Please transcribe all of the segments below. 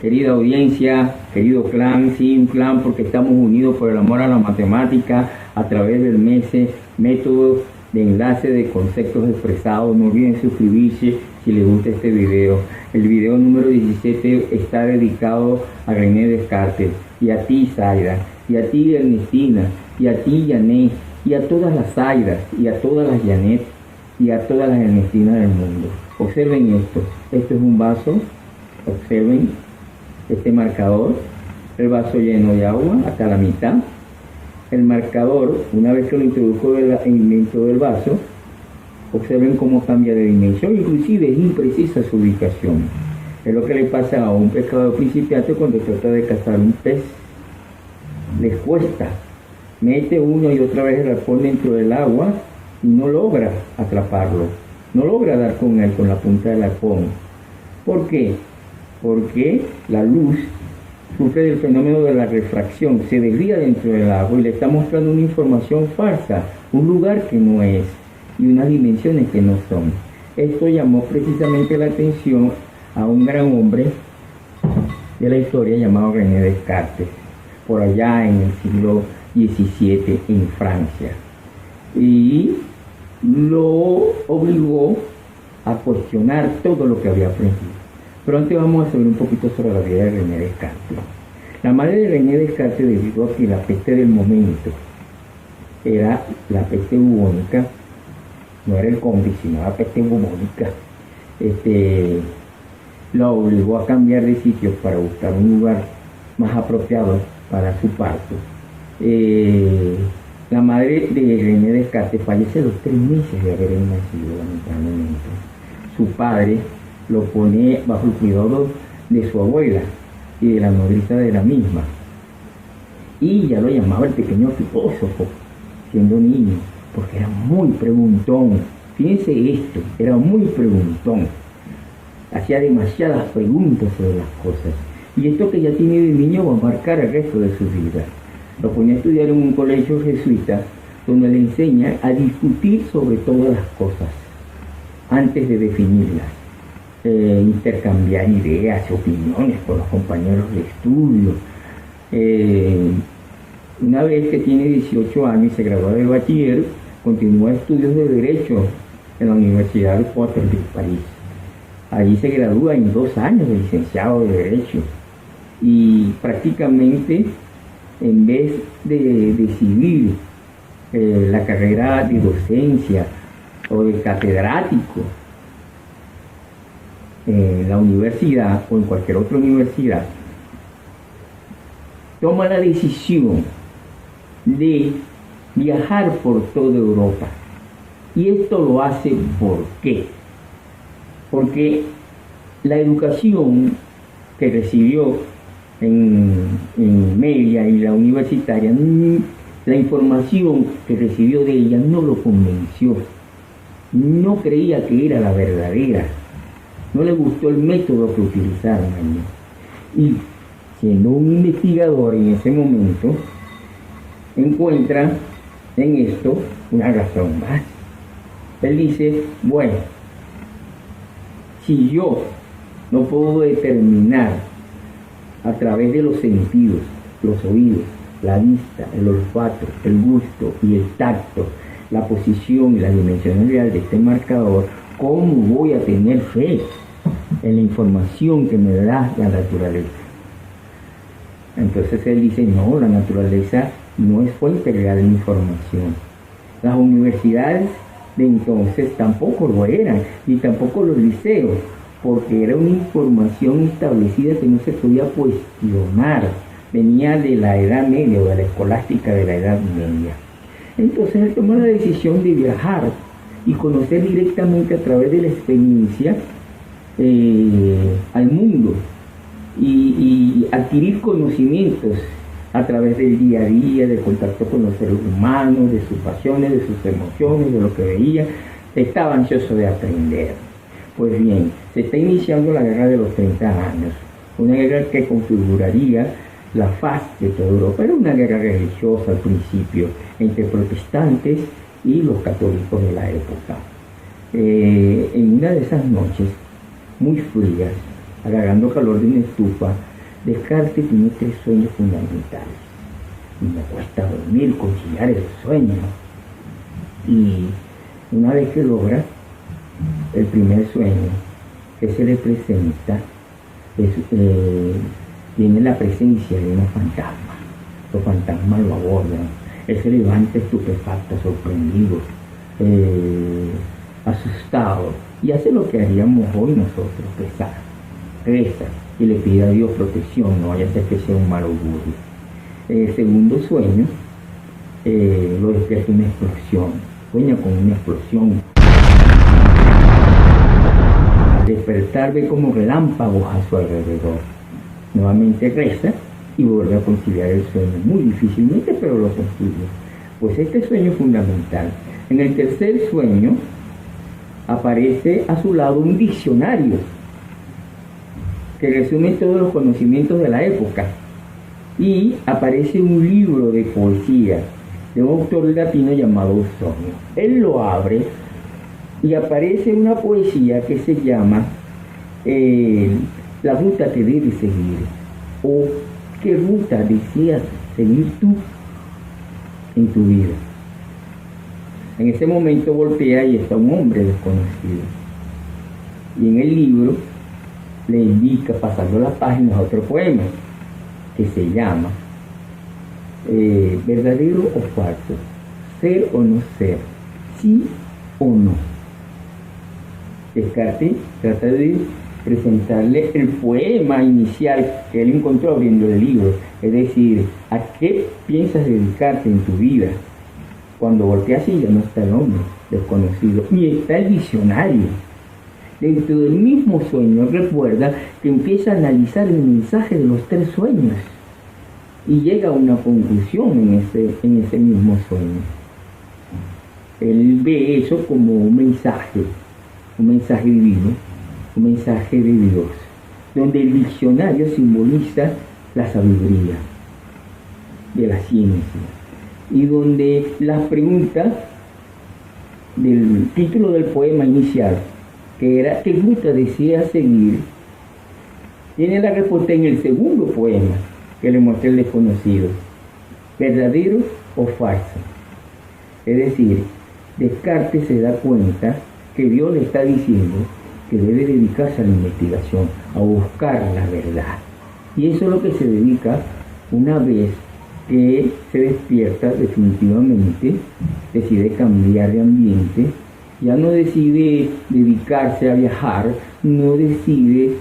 Querida audiencia, querido clan, sí, un clan porque estamos unidos por el amor a la matemática a través del método de enlace de conceptos expresados. No olviden suscribirse si les gusta este video. El video número 17 está dedicado a René Descartes, y a ti, Zaida, y a ti, Ernestina, y a ti, Janet, y a todas las Zaidas, y a todas las Janet, y a todas las Ernestinas del mundo. Observen esto. Esto es un vaso. Observen este marcador, el vaso lleno de agua hasta la mitad. El marcador, una vez que lo introdujo dentro del vaso, observen cómo cambia de dimensión, inclusive es imprecisa su ubicación. Es lo que le pasa a un pescador principiante cuando trata de cazar un pez. Les cuesta, mete uno y otra vez el arpón dentro del agua y no logra atraparlo, no logra dar con él con la punta del arpón. ¿Por qué? Porque la luz sufre del fenómeno de la refracción, se desvía dentro del agua y le está mostrando una información falsa, un lugar que no es y unas dimensiones que no son. Esto llamó precisamente la atención a un gran hombre de la historia llamado René Descartes, por allá en el siglo XVII en Francia, y lo obligó a cuestionar todo lo que había aprendido. Pero antes vamos a saber un poquito sobre la vida de René Descartes. La madre de René Descartes, debido a que la peste del momento era la peste bubónica, no era el COVID, sino la peste bubónica, la obligó a cambiar de sitio para buscar un lugar más apropiado para su parto. La madre de René Descartes fallece a los 3 meses de haber nacido, lamentablemente. Su padre lo pone bajo el cuidado de su abuela y de la nodriza de la misma, y ya lo llamaba el pequeño filósofo siendo niño, porque era muy preguntón. Fíjense esto, era muy preguntón, hacía demasiadas preguntas sobre las cosas, y esto que ya tiene de niño va a marcar el resto de su vida. Lo ponía a estudiar en un colegio jesuita donde le enseña a discutir sobre todas las cosas antes de definirlas. Intercambiar ideas, opiniones con los compañeros de estudio. Una vez que tiene 18 años y se gradúa de bachiller, continúa estudios de Derecho en la Universidad de Poitiers de París. Allí se gradúa en 2 años de licenciado de Derecho, y prácticamente en vez de decidir la carrera de docencia o de catedrático en la universidad o en cualquier otra universidad, toma la decisión de viajar por toda Europa. Y esto lo hace ¿por qué? Porque la educación que recibió en media y la universitaria, la información que recibió de ella no lo convenció, no creía que era la verdadera. No le gustó el método que utilizaron allí. Y siendo un investigador en ese momento, encuentra en esto una razón más. Él dice, bueno, si yo no puedo determinar a través de los sentidos, los oídos, la vista, el olfato, el gusto y el tacto, la posición y la dimensión real de este marcador, ¿cómo voy a tener fe en la información que me da la naturaleza? Entonces él dice, no, la naturaleza no es fuente real de información. Las universidades de entonces tampoco lo eran, ni tampoco los liceos, porque era una información establecida que no se podía cuestionar. Venía de la Edad Media o de la escolástica de la Edad Media. Entonces él tomó la decisión de viajar y conocer directamente a través de la experiencia al mundo y adquirir conocimientos a través del día a día, del contacto con los seres humanos, de sus pasiones, de sus emociones, de lo que veía. Estaba ansioso de aprender. Pues bien, se está iniciando la guerra de los 30 años, una guerra que configuraría la faz de toda Europa. Era una guerra religiosa al principio, entre protestantes y los católicos de la época. En una de esas noches muy frías, agarrando calor de una estufa, Descartes tiene 3 sueños fundamentales. Y me cuesta dormir, conciliar el sueño. Y una vez que logra el primer sueño que se le presenta, tiene la presencia de unos fantasmas. Los fantasmas lo abordan. Él se levanta estupefacto, sorprendido, asustado, y hace lo que haríamos hoy nosotros, rezar, reza y le pide a Dios protección, no vaya a ser que sea un mal augurio. El segundo sueño lo despierta una explosión, sueña con una explosión. Al despertar ve como relámpagos a su alrededor. Nuevamente reza y vuelve a conciliar el sueño, muy difícilmente, pero lo consigue. Pues este sueño es fundamental. En el tercer sueño aparece a su lado un diccionario que resume todos los conocimientos de la época, y aparece un libro de poesía de un autor latino llamado Ausonio. Él lo abre y aparece una poesía que se llama La ruta que debes seguir, o ¿qué ruta deseas seguir tú en tu vida? En ese momento voltea y está un hombre desconocido. Y en el libro le indica, pasando las páginas, otro poema que se llama ¿verdadero o falso? ¿Ser o no ser? ¿Sí o no? Descartes trata de presentarle el poema inicial que él encontró abriendo el libro, es decir, ¿a qué piensas dedicarte en tu vida? Cuando volteas y ya no está el hombre desconocido, ni está el diccionario. Dentro del mismo sueño recuerda que empieza a analizar el mensaje de los 3 sueños y llega a una conclusión en ese mismo sueño. Él ve eso como un mensaje divino, un mensaje de Dios, donde el diccionario simboliza la sabiduría de la ciencia, y donde las preguntas del título del poema inicial, que era ¿qué ruta deseas seguir?, tiene la respuesta en el segundo poema que le mostré el desconocido: ¿verdadero o falso? Es decir, Descartes se da cuenta que Dios le está diciendo que debe dedicarse a la investigación, a buscar la verdad. Y eso es lo que se dedica una vez que se despierta definitivamente, decide cambiar de ambiente, ya no decide dedicarse a viajar, no decide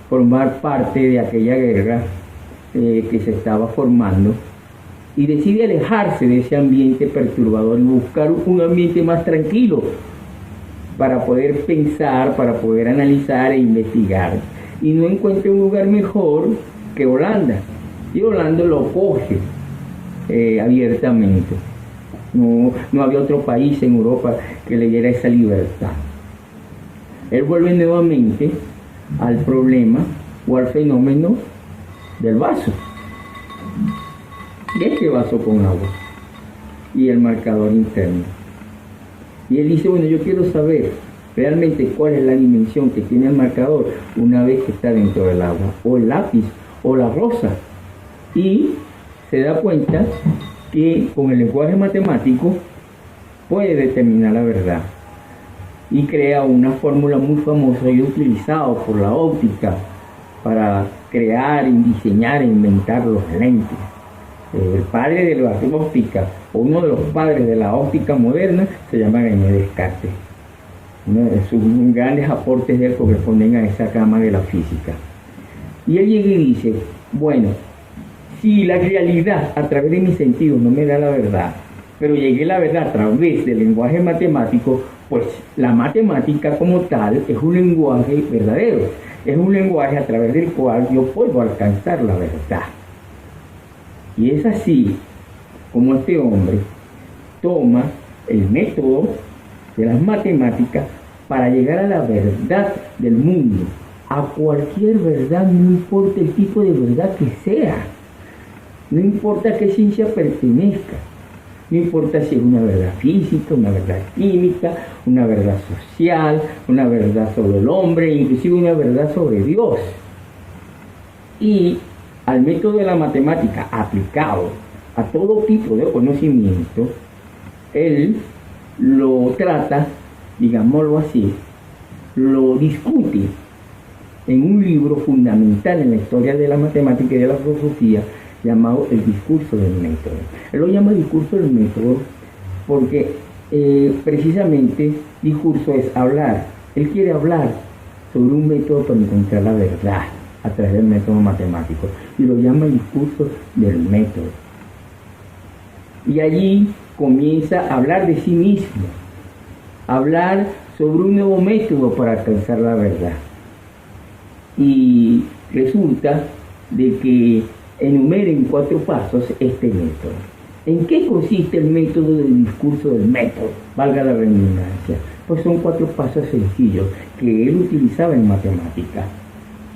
formar parte de aquella guerra que se estaba formando, y decide alejarse de ese ambiente perturbador y buscar un ambiente más tranquilo para poder pensar, para poder analizar e investigar. Y no encuentra un lugar mejor que Holanda. Y Holanda lo coge abiertamente. No había otro país en Europa que le diera esa libertad. Él vuelve nuevamente al problema o al fenómeno del vaso. Y este vaso con agua y el marcador interno. Y él dice, bueno, yo quiero saber realmente cuál es la dimensión que tiene el marcador una vez que está dentro del agua, o el lápiz, o la rosa. Y se da cuenta que con el lenguaje matemático puede determinar la verdad. Y crea una fórmula muy famosa y utilizada por la óptica para crear, diseñar e inventar los lentes. El padre de la óptica, o uno de los padres de la óptica moderna, se llama René Descartes. Uno de sus grandes aportes de él corresponden a esa rama de la física. Y él llega y dice, bueno, si la realidad a través de mis sentidos no me da la verdad, pero llegué a la verdad a través del lenguaje matemático, pues la matemática como tal es un lenguaje verdadero, es un lenguaje a través del cual yo puedo alcanzar la verdad. Y es así como este hombre toma el método de las matemáticas para llegar a la verdad del mundo, a cualquier verdad, no importa el tipo de verdad que sea, no importa a qué ciencia pertenezca, no importa si es una verdad física, una verdad química, una verdad social, una verdad sobre el hombre, inclusive una verdad sobre Dios. Y al método de la matemática aplicado a todo tipo de conocimiento, él lo trata, digámoslo así, lo discute en un libro fundamental en la historia de la matemática y de la filosofía llamado El discurso del método. Él lo llama discurso del método porque precisamente discurso es hablar. Él quiere hablar sobre un método para encontrar la verdad a través del método matemático y lo llama discurso del método. Y allí comienza a hablar de sí mismo, a hablar sobre un nuevo método para alcanzar la verdad. Y resulta de que enumera en 4 pasos este método. ¿En qué consiste el método del discurso del método? Valga la redundancia. Pues son 4 pasos sencillos que él utilizaba en matemática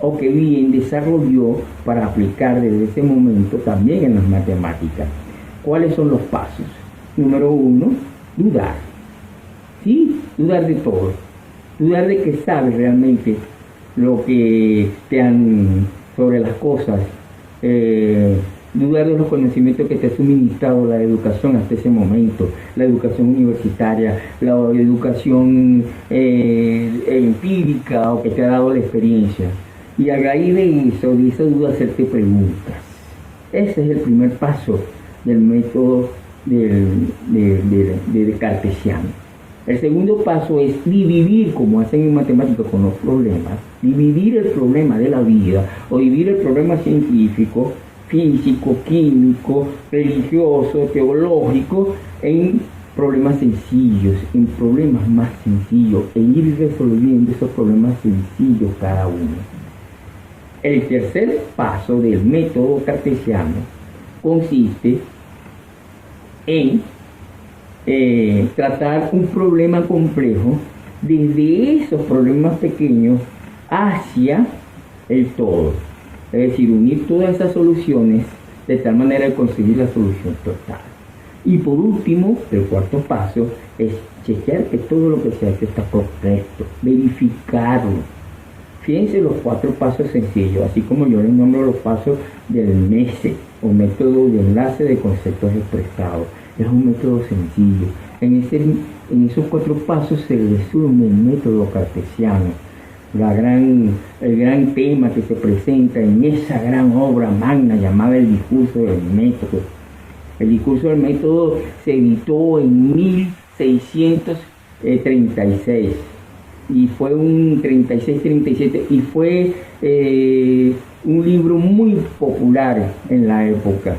o que bien desarrolló para aplicar desde ese momento también en las matemáticas. ¿Cuáles son los pasos? Número 1, dudar. ¿Sí? Dudar de todo. Dudar de que sabes realmente lo que te han sobre las cosas. Dudar de los conocimientos que te ha suministrado la educación hasta ese momento, la educación universitaria, la educación empírica o que te ha dado la experiencia. Y a raíz de eso, de esa duda, hacerte preguntas. Ese es el primer paso del método de cartesiano. El segundo paso es dividir, como hacen en matemáticas con los problemas, dividir el problema de la vida o dividir el problema científico, físico, químico, religioso, teológico, en problemas sencillos, en problemas más sencillos, e ir resolviendo esos problemas sencillos cada uno. El tercer paso del método cartesiano consiste en tratar un problema complejo desde esos problemas pequeños hacia el todo. Es decir, unir todas esas soluciones de tal manera de conseguir la solución total. Y por último, el cuarto paso es chequear que todo lo que se hace está correcto, verificarlo. Fíjense los 4 pasos sencillos, así como yo les nombro los pasos del MESE, o método de enlace de conceptos expresados. Es un método sencillo. En esos 4 pasos se resume el método cartesiano, el gran tema que se presenta en esa gran obra magna llamada El discurso del método. El discurso del método se editó en 1636 y fue un 36-37 y fue un libro muy popular en la época,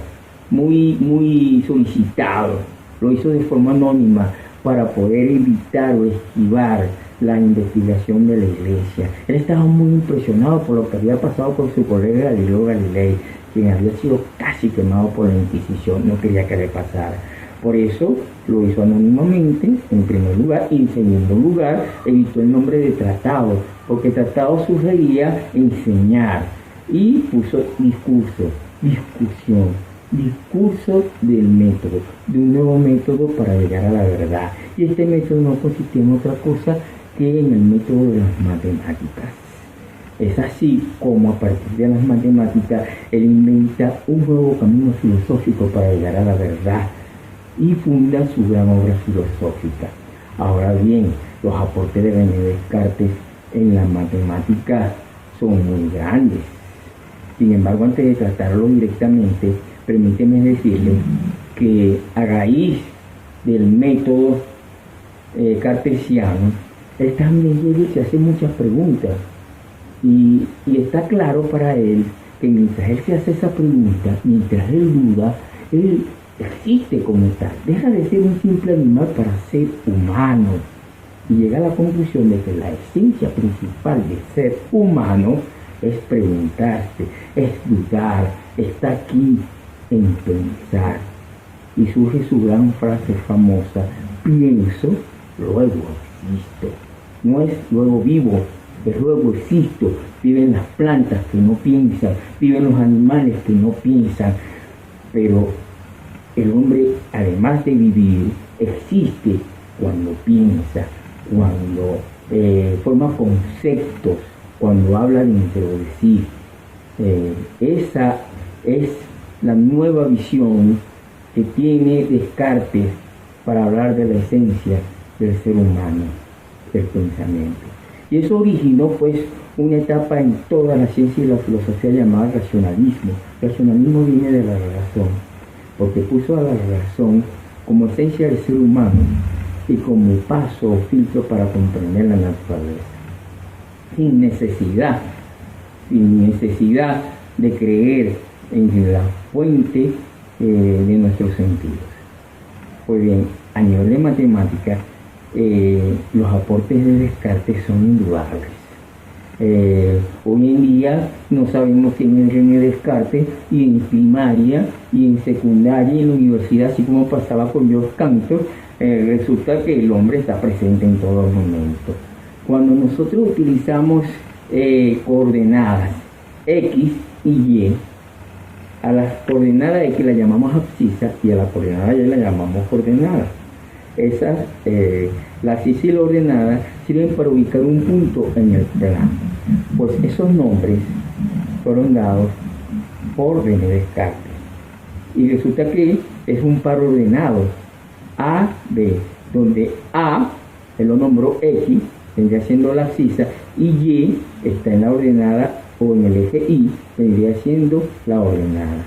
muy solicitado. Lo hizo de forma anónima para poder evitar o esquivar la investigación de la iglesia. Él estaba muy impresionado por lo que había pasado con su colega Galileo Galilei, quien había sido casi quemado por la Inquisición, no quería que le pasara. Por eso lo hizo anónimamente, en primer lugar, y en segundo lugar evitó el nombre de tratado, porque tratado sugería enseñar, y puso discurso, discusión, discurso del método, de un nuevo método para llegar a la verdad. Y este método no consistía en otra cosa que en el método de las matemáticas. Es así como a partir de las matemáticas él inventa un nuevo camino filosófico para llegar a la verdad y funda su gran obra filosófica. Ahora bien, los aportes de René Descartes en la matemática son muy grandes. Sin embargo, antes de tratarlo directamente, permíteme decirles que a raíz del método cartesiano, él también se hace muchas preguntas y está claro para él que mientras él se hace esa pregunta, mientras él duda, él existe como tal, deja de ser un simple animal para ser humano y llega a la conclusión de que la esencia principal de ser humano es preguntarse, es dudar, está aquí en pensar. Y surge su gran frase famosa: pienso, luego existo. No es luego vivo, es luego existo. Viven las plantas que no piensan, viven los animales que no piensan, pero el hombre, además de vivir, existe cuando piensa, cuando forma conceptos, cuando habla dentro de sí. Esa es la nueva visión que tiene Descartes para hablar de la esencia del ser humano, del pensamiento. Y eso originó pues una etapa en toda la ciencia y la filosofía llamada racionalismo. El racionalismo viene de la razón, porque puso a la razón como esencia del ser humano y como paso o filtro para comprender la naturaleza, sin necesidad de creer en la fuente de nuestros sentidos. Pues bien, a nivel de matemática, los aportes de Descartes son indudables. Hoy en día no sabemos quién es René Descartes, y en primaria y en secundaria y en la universidad, así como pasaba con George Cantor, resulta que el hombre está presente en todo momento. Cuando nosotros utilizamos coordenadas X y Y, a las coordenadas X la llamamos abscisa y a la coordenada Y la llamamos coordenada. Esas, la abscisa y la ordenada, sirven para ubicar un punto en el plano. Pues esos nombres fueron dados por René Descartes. Y resulta que es un par ordenado A, B, donde A, él lo nombró X, vendría siendo la abscisa, y Y está en la ordenada o en el eje Y, vendría siendo la ordenada.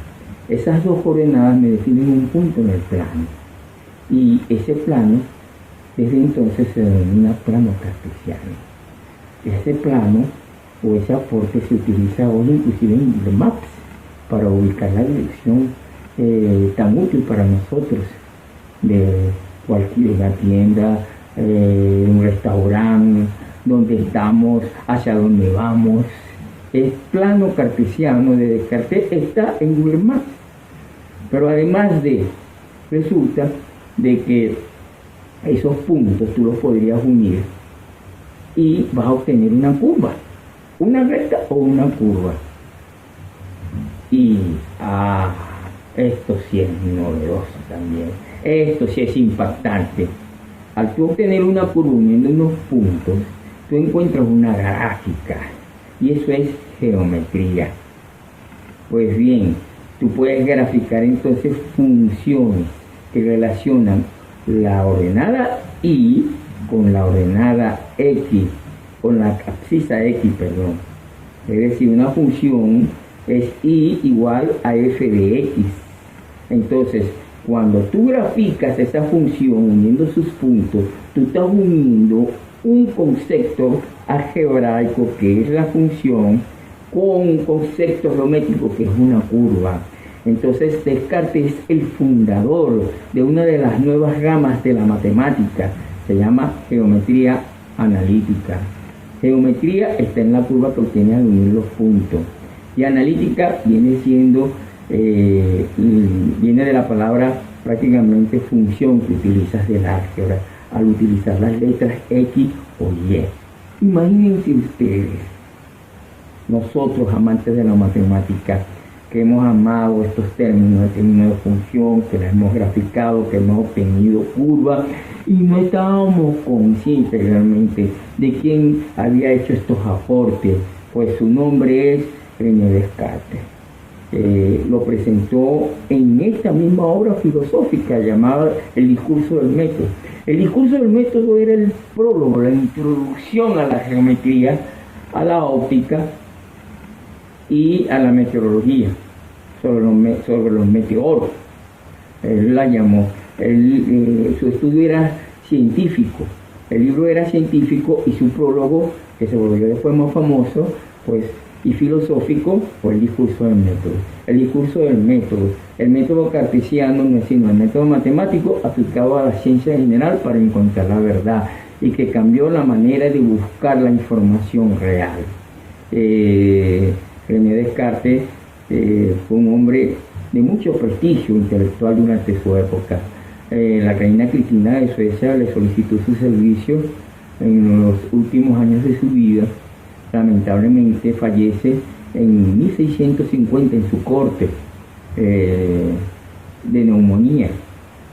Esas dos coordenadas me definen un punto en el plano. Y ese plano, desde entonces se denomina plano cartesiano. Ese plano o ese aporte se utiliza hoy inclusive en Google Maps para ubicar la dirección tan útil para nosotros de cualquier tienda, un restaurante, donde estamos, hacia dónde vamos. El plano cartesiano de Descartes está en Google Maps. Pero además resulta de que esos puntos tú los podrías unir y vas a obtener una curva, una recta o una curva. Y esto sí es novedoso también, esto sí es impactante. Al tú obtener una curva uniendo unos puntos, tú encuentras una gráfica, y eso es geometría. Pues bien, tú puedes graficar entonces funciones que relacionan la ordenada Y con la ordenada X, con la abscisa X, perdón. Es decir, una función es Y igual a f de X. Entonces, cuando tú graficas esa función uniendo sus puntos, tú estás uniendo un concepto algebraico que es la función con un concepto geométrico que es una curva. Entonces Descartes es el fundador de una de las nuevas ramas de la matemática, se llama geometría analítica. Geometría está en la curva que obtiene al unir los puntos, y analítica viene de la palabra prácticamente función que utilizas del álgebra al utilizar las letras X o Y. Imagínense ustedes, nosotros amantes de la matemática, que hemos amado estos términos de función, que las hemos graficado, que hemos obtenido curvas, y no estábamos conscientes realmente de quién había hecho estos aportes. Pues su nombre es René Descartes. Lo presentó en esta misma obra filosófica llamada El discurso del método. El discurso del método era el prólogo, la introducción a la geometría, a la óptica y a la meteorología, sobre los meteoros. Él la llamó, su estudio era científico, el libro era científico, y su prólogo, que se volvió después más famoso, pues, y filosófico, fue el discurso del método. El discurso del método, el método cartesiano no es sino el método matemático aplicado a la ciencia general para encontrar la verdad, y que cambió la manera de buscar la información real. René Descartes fue un hombre de mucho prestigio intelectual durante su época. La reina Cristina de Suecia le solicitó su servicio en los últimos años de su vida. Lamentablemente fallece en 1650 en su corte de neumonía.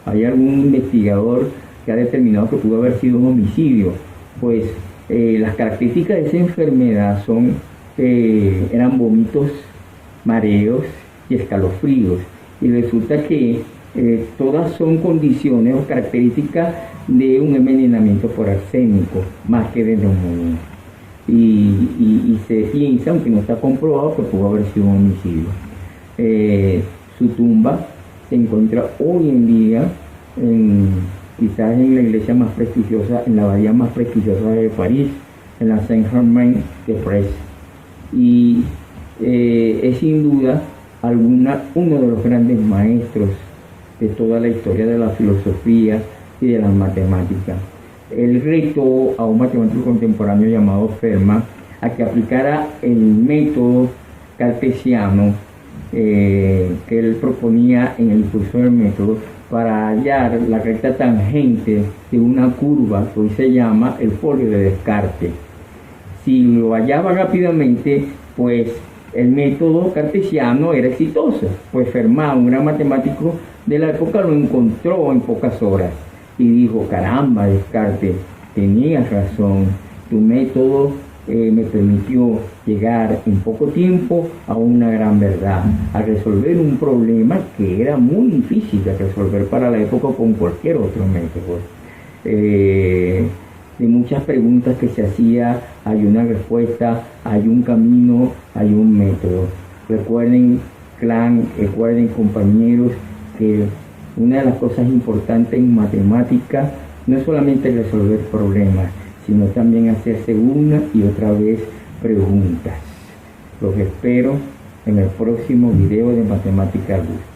Hay algún investigador que ha determinado que pudo haber sido un homicidio, pues las características de esa enfermedad eran vómitos mareos y escalofríos. Y resulta que todas son condiciones o características de un envenenamiento por arsénico, más que de neumonía. Y se piensa, aunque no está comprobado, que pudo haber sido un homicidio. Su tumba se encuentra hoy en día quizás en la iglesia más prestigiosa, en la abadía más prestigiosa de París, en la Saint-Germain-des-Prés. Y es sin duda uno de los grandes maestros de toda la historia de la filosofía y de las matemáticas. Él retó a un matemático contemporáneo llamado Fermat a que aplicara el método cartesiano que él proponía en el curso del método para hallar la recta tangente de una curva que hoy se llama el folio de Descartes. Si lo hallaba rápidamente, pues el método cartesiano era exitoso, pues Fermat, un gran matemático de la época, lo encontró en pocas horas y dijo: caramba, Descartes, tenías razón, tu método me permitió llegar en poco tiempo a una gran verdad, a resolver un problema que era muy difícil de resolver para la época con cualquier otro método. De muchas preguntas que se hacía, hay una respuesta, hay un camino, hay un método. Recuerden, clan, recuerden, compañeros, que una de las cosas importantes en matemáticas no es solamente resolver problemas, sino también hacerse una y otra vez preguntas. Los espero en el próximo video de Matemática al Gusto.